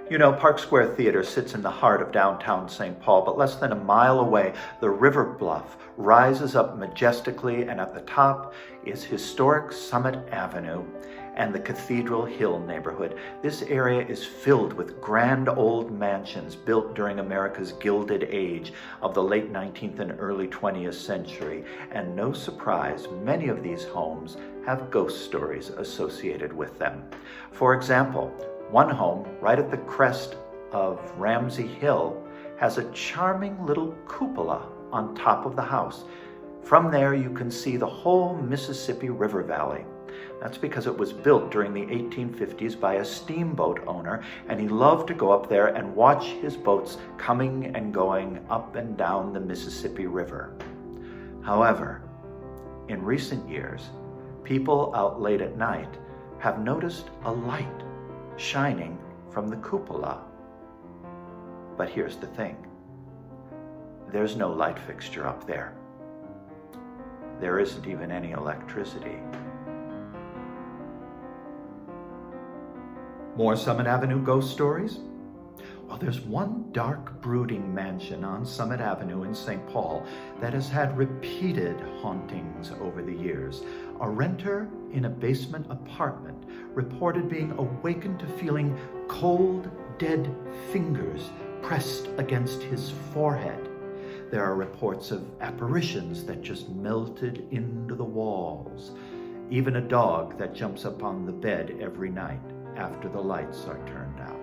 You know, Park Square Theater sits in the heart of downtown St. Paul, but less than a mile away, the river bluff rises up majestically, and at the top is historic Summit Avenue and the Cathedral Hill neighborhood. This area is filled with grand old mansions built during America's Gilded Age of the late 19th and early 20th century. And no surprise, many of these homes have ghost stories associated with them. For example, one home right at the crest of Ramsey Hill has a charming little cupola on top of the house. From there, you can see the whole Mississippi River Valley. That's because it was built during the 1850s by a steamboat owner, and he loved to go up there and watch his boats coming and going up and down the Mississippi River. However, in recent years, people out late at night have noticed a light shining from the cupola. But here's the thing. There's no light fixture up there. There isn't even any electricity. More Summit Avenue ghost stories? Well, there's one dark, brooding mansion on Summit Avenue in St. Paul that has had repeated hauntings over the years. A renter in a basement apartment reported being awakened to feeling cold, dead fingers pressed against his forehead. There are reports of apparitions that just melted into the walls. Even a dog that jumps up on the bed every night after the lights are turned out.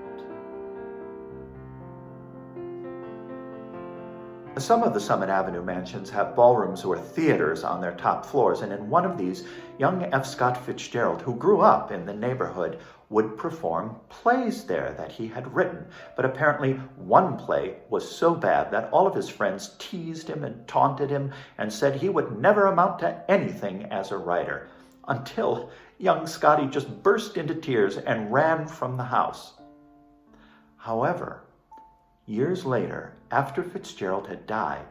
Some of the Summit Avenue mansions have ballrooms or theaters on their top floors, and in one of these, young F. Scott Fitzgerald, who grew up in the neighborhood, would perform plays there that he had written. But apparently one play was so bad that all of his friends teased him and taunted him and said he would never amount to anything as a writer, until young Scotty just burst into tears and ran from the house. However, years later, after Fitzgerald had died,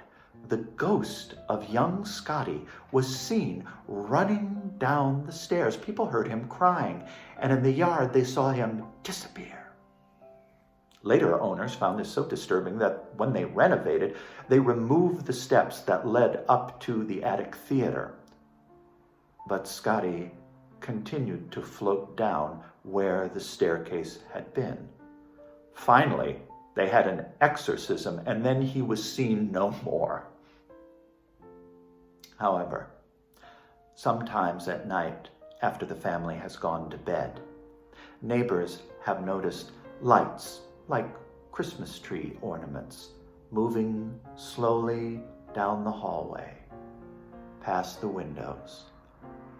the ghost of young Scotty was seen running down the stairs. People heard him crying, and in the yard they saw him disappear. Later owners found this so disturbing that when they renovated, they removed the steps that led up to the attic theater. But Scotty continued to float down where the staircase had been. Finally, they had an exorcism, and then he was seen no more. However, sometimes at night, after the family has gone to bed, neighbors have noticed lights like Christmas tree ornaments moving slowly down the hallway, past the windows,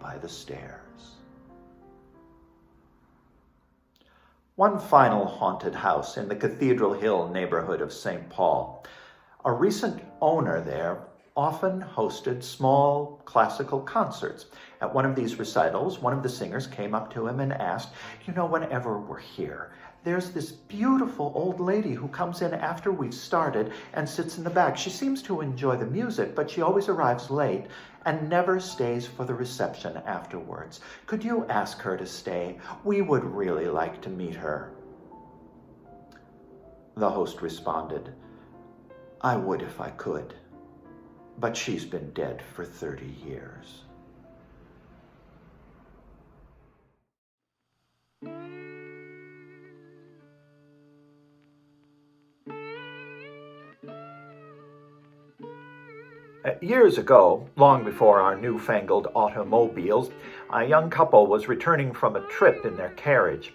by the stairs. One final haunted house in the Cathedral Hill neighborhood of St. Paul. A recent owner there often hosted small classical concerts. At one of these recitals, one of the singers came up to him and asked, "You know, whenever we're here, there's this beautiful old lady who comes in after we've started and sits in the back. She seems to enjoy the music, but she always arrives late and never stays for the reception afterwards. Could you ask her to stay? We would really like to meet her." The host responded, "I would if I could, but she's been dead for 30 years. Years ago, long before our newfangled automobiles, a young couple was returning from a trip in their carriage.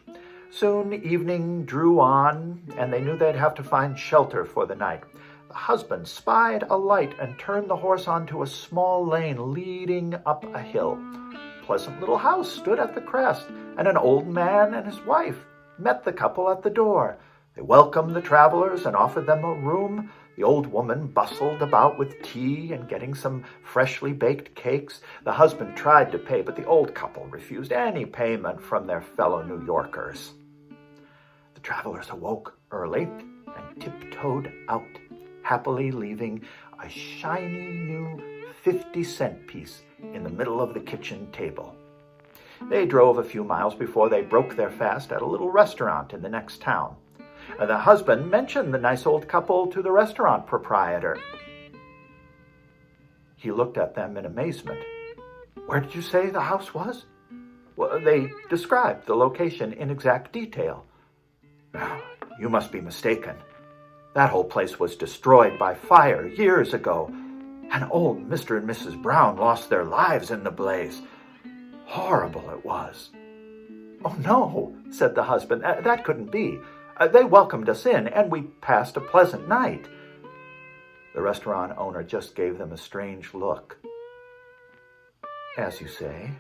Soon evening drew on, and they knew they'd have to find shelter for the night. The husband spied a light and turned the horse onto a small lane leading up a hill. A pleasant little house stood at the crest, and an old man and his wife met the couple at the door. They welcomed the travelers and offered them a room. The old woman bustled about with tea and getting some freshly baked cakes. The husband tried to pay, but the old couple refused any payment from their fellow New Yorkers. The travelers awoke early and tiptoed out, happily leaving a shiny new 50-cent piece in the middle of the kitchen table. They drove a few miles before they broke their fast at a little restaurant in the next town. The husband mentioned the nice old couple to the restaurant proprietor. He looked at them in amazement. Where did you say the house was? Well, they described the location in exact detail. Oh, you must be mistaken. That whole place was destroyed by fire years ago, and old Mr. and Mrs. Brown lost their lives in the blaze. Horrible it was. Oh, no, said the husband. That couldn't be. They welcomed us in, and we passed a pleasant night. The restaurant owner just gave them a strange look. As you say.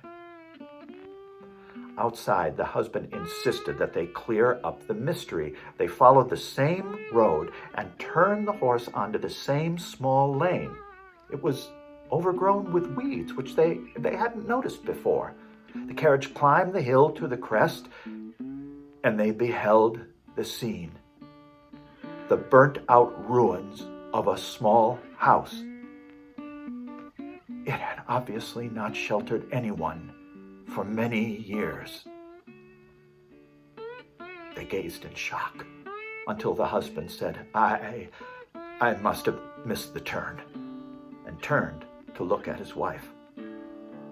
Outside, the husband insisted that they clear up the mystery. They followed the same road and turned the horse onto the same small lane. It was overgrown with weeds, which they hadn't noticed before. The carriage climbed the hill to the crest, and they beheld the scene. The burnt-out ruins of a small house. It had obviously not sheltered anyone for many years. They gazed in shock until the husband said, I must have missed the turn, and turned to look at his wife.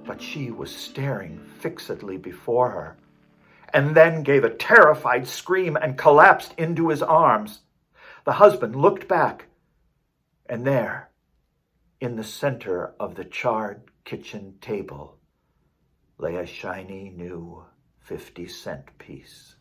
But she was staring fixedly before her, and then gave a terrified scream and collapsed into his arms. The husband looked back, and there, in the center of the charred kitchen table, lay a shiny new 50-cent piece.